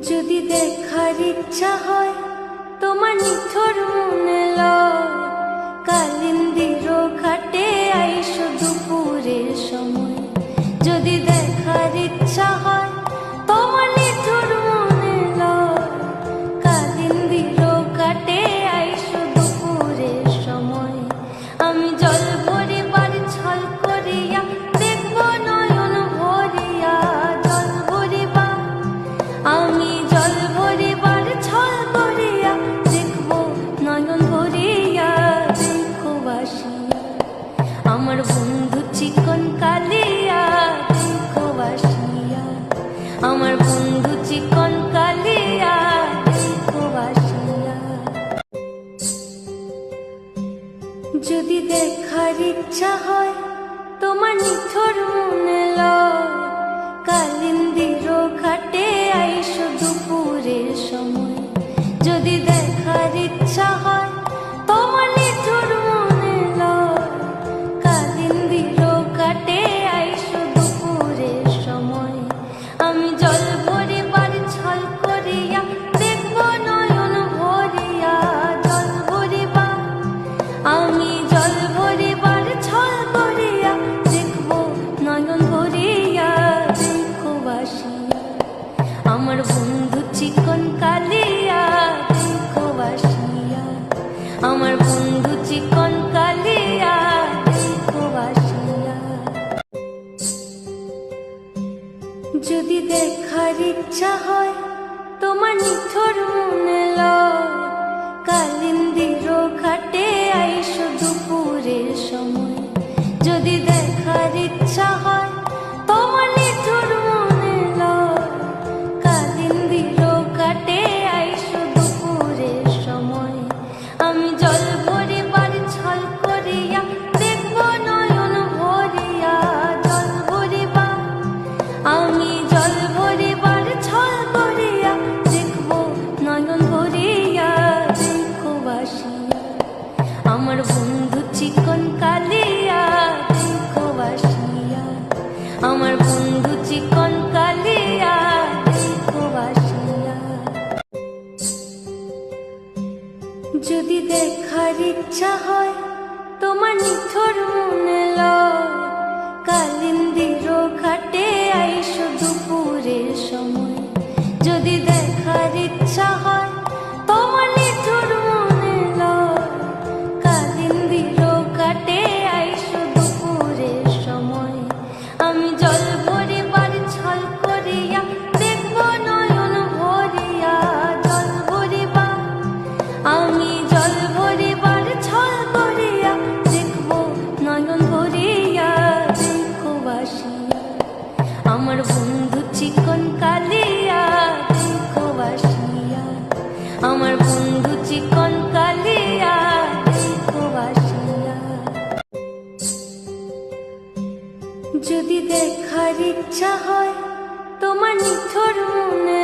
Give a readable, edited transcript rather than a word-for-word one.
যদি দেখার ইচ্ছা হয় তোমার নিথর মনে লয়, কালিন্দির ঘাটে আইসো দুপুরের সময়। যদি দেখার ইচ্ছা হয় তোমার নিথর মনে লয়, কালিন্দির ঘাটে আইসো দুপুরের সময়। আমি জল ভরিবার ছল করিয়া দেখব নয়ন ভরিয়া, জল ভরিবা আমি জল ভরিবার ছল করিয়া দেখব নয়ন ভরিয়া। দেখো বাসিয়া আমার বন্ধু চিকন কালিয়া, দেখো বাসিয়া আমার বন্ধু চিকন কালিয়া, দেখো বাসিয়া। যদি দেখার ইচ্ছা হয় তোমার নিথর মনে লয়, কালিন্দির ঘাটে আইসো দুপুরের সময়। যদি দেখার ইচ্ছা হয় তোমার নিথর মনে লয়, কালিন্দির ঘাটে আইসো দুপুরের সময়। আমি জল ভরিবার ছল করিয়া দেখব নয়ন ভরিয়া, জল ভরিবা আমি জল ভরিবার ছল করিয়া দেখব নয়ন ভরিয়া। দেখো বাসিয়া আমার বন্ধু চিকন কালিয়া, দেখো বাসিয়া আমার বন্ধু চিকন কালিয়া, দেখো বাসিয়া। যদি দেখার ইচ্ছা হয় তোমার নিথর মনে লয়, কালিন্দির ঘাটে আইসো দুপুরের সময়। যদি দেখার ইচ্ছা হয় তোমার নিথর মনে লয়, কালিন্দির ঘাটে আইসো দুপুরের সময়। আমি জল ভরিবার ছল করিয়া দেখব নয়ন ভরিয়া, জল ভরিবা আমি জল ভরিবার ছল করিয়া দেখব নয়ন ভরিয়া। দেখো বাসিয়া আমার বন্ধু চিকন কালিয়া, দেখো বাসিয়া আমার বন্ধু চিকন কালিয়া, দেখো বাসিয়া। যদি দেখার ইচ্ছা হয় তোমার নিথর মনে লয়, কালিন্দির ঘাটে আইসো দুপুরের সময়। যদি দেখার ইচ্ছা হয় তোমার নিথর মনে লয়, কালিন্দির ঘাটে আইসো দুপুরের সময়। আমি জল ভরিবার ছল করিয়া দেখব নয়ন ভরিয়া, জল ভরিবা আমি জল ভরিবার ছল করিয়া দেখব নয়ন ভরিয়া। দেখো বাসিয়া আমার বন্ধু চিকন কালিয়া, দেখো বাসিয়া আমার বন্ধু চিকন কালিয়া, দেখো বাসিয়া। কালিন্দির ঘাটে আইসো দুপুরের সময়। যদি দেখার ইচ্ছা হয় তোমার নিথর মনে লয়, কালিন্দির ঘাটে আইসো দুপুরের সময়। আমি জল ভরিবার ছল করিয়া দেখব নয়ন ভরিয়া, জল ভরিবা আমি জল ভরিবার ছল করিয়া দেখব নয়ন ভরিয়া। দেখো বাসিয়া আমার বন্ধু চিকন কালিয়া, দেখো বাসিয়া আমার বন্ধু চিকন কালিয়া, দেখো বাসিয়া। যদি দেখার ইচ্ছা হয় তোমার নিথর মনে